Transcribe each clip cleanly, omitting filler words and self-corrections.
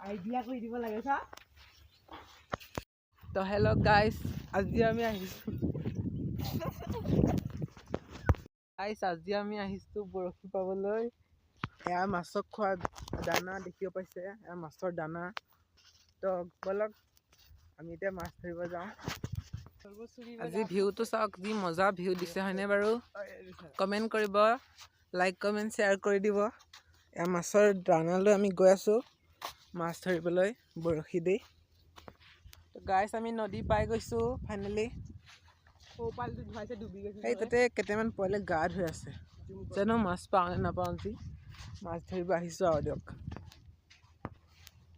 Idea কৰি দিব লাগে চা। তো হেল্ল' গাইজ, আজি আমি আহিছোঁ বৰশী পাবলৈ। এয়া মাছক খোৱা দানা দেখিব পাইছে, এয়া মাছৰ দানা। তো বলক আমি এতিয়া মাছ ধৰিব যাওঁ। আজি ভিউটো চাওক, যি মজা ভিউ দিছে হয়নে বাৰু? কমেণ্ট কৰিব, লাইক কমেণ্ট শ্বেয়াৰ কৰি দিব। এয়া মাছৰ দানালৈ আমি গৈ আছোঁ মাছ ধৰিবলৈ বৰশী দি। গাইছ আমি নদী পাই গৈছোঁ ফাইনেলি। সেই তাতে কেইটামান পোৱালি গা ধুই আছে, জানো মাছ পাওঁ নে নাপাওঁ। যি মাছ ধৰিব আহিছোঁ আৰু দিয়ক।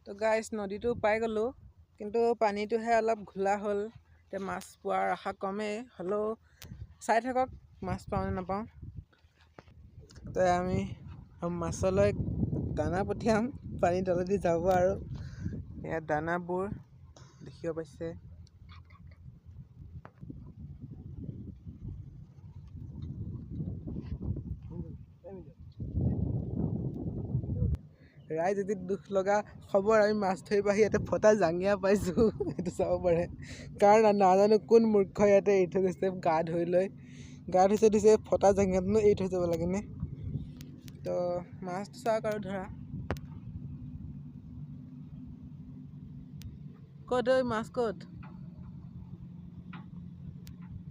তো গাইছ নদীটো পাই গ'লোঁ, কিন্তু পানীটোহে অলপ ঘোলা হ'ল। এতিয়া মাছ পোৱাৰ আশা কমেই, হ'লেও চাই থাকক মাছ পাওঁ নে নাপাওঁ। তো আমি মাছলৈ দানা পঠিয়াম, পানীৰ তলেদি যাব আৰু। এয়া দানাবোৰ দেখিব পাইছে। ৰাইজ এটি দুখ লগা খবৰ, আমি মাছ ধৰিব আহি ইয়াতে ফটা জাঙিয়া পাইছোঁ। সেইটো চাব পাৰে, কাৰণ নাজানো কোন মূৰ্খ ইয়াতে এৰি থৈ গৈছে গা ধুই লৈ। গা ধুইছে দিছে, ফটা জাঙিয়াতনো এৰি থৈ যাব লাগেনে? তো মাছটো চাওক আৰু ধৰা। ক'ত ঐ মাছ ক'ত?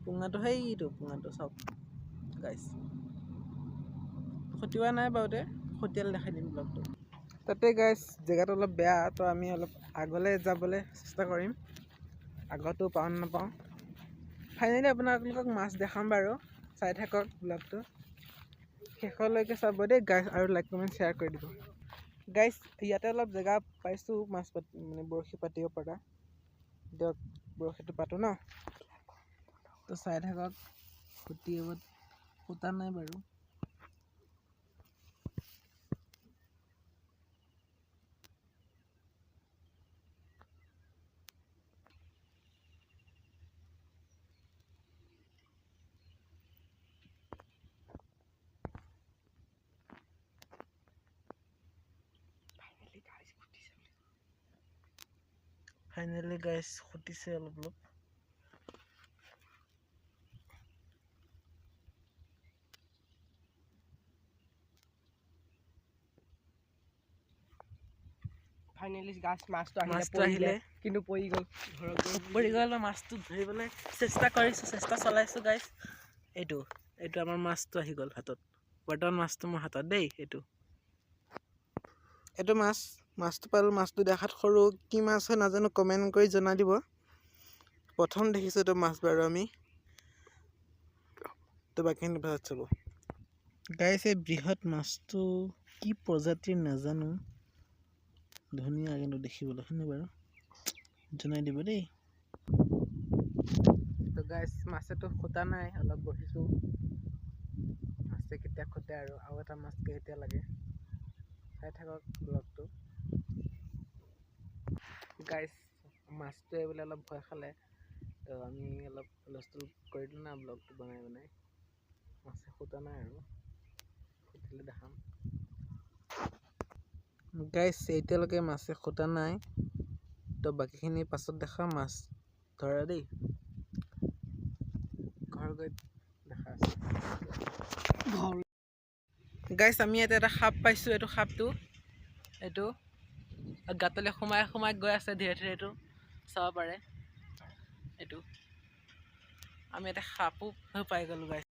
পুঙাটো সেইটো পুঙাটো চাওক গাইছ। খটিওৱা নাই বাৰুতে, খটিয়ালে দেখাই দিম ব্লগটো। তাতে গাইছ জেগাটো অলপ বেয়া, তো আমি অলপ আগলৈ যাবলৈ চেষ্টা কৰিম। আগতো পাওঁ নাপাওঁ। ফাইনেলি আপোনালোকক মাছ দেখাম বাৰু, চাই থাকক ব্লগটো শেষলৈকে চাব দেই গাইছ, আৰু লাইক কমেণ্ট শ্বেয়াৰ কৰি দিব গাইছ। ইয়াতে অলপ জেগা পাইছোঁ মাছ মানে বৰশী পাতিব পৰা। দিয়ক বৰশীটো পাতোঁ ন। তো চাই থাকক, ফুটা নাই বাৰু। ফাইনেলি গাইছ খুটিছে অলপ অলপ। ফাইনেলি গাছ মাছটো আহিলে, কিন্তু পৰি গ'ল। মাছটো ধৰিবলৈ চেষ্টা চলাইছোঁ গাইছ। এইটো আমাৰ মাছটো আহি গ'ল হাতত। বৰ্তমান মাছটো মোৰ হাতত দেই। এইটো মাছটো পালোঁ। মাছটো দেখাত সৰু, কি মাছ হয় নাজানো, কমেণ্ট কৰি জনাই দিব। প্ৰথম দেখিছোঁ এইটো মাছ বাৰু আমি। তো বাকীখিনি ভাত চাব গাইছ। এই বৃহৎ মাছটো কি প্ৰজাতিৰ নাজানো, ধুনীয়া কিন্তু দেখিবলৈ হয়নে বাৰু? জনাই দিব দেই। তো গাইছ মাছেতো খুটা নাই, অলপ বহিছোঁ। মাছে কেতিয়া খুটে আৰু এটা মাছ কেতিয়া লাগে, চাই থাকক ব্লগটো গাইছ। মাছটোৱে বোলে অলপ ভয় খালে, তো আমি অলপ হুলস্থুল কৰি দিলোঁ না ব্লগটো বনাই। মাছে খুটা নাই আৰু, খুটিলে দেখাম গাইছ। এতিয়ালৈকে মাছে খুটা নাই, তো বাকীখিনি পাছত দেখাম মাছ ধৰা দেই। ঘৰ গৈ দেখা আছে গাইছ। আমি ইয়াতে এটা সাপ পাইছোঁ। এইটো গাতলৈ সোমাই গৈ আছে ধীৰে ধীৰে। এইটো চাব পাৰে। আমি ইয়াতে সাপো পাই গ'লোঁ গাইছ।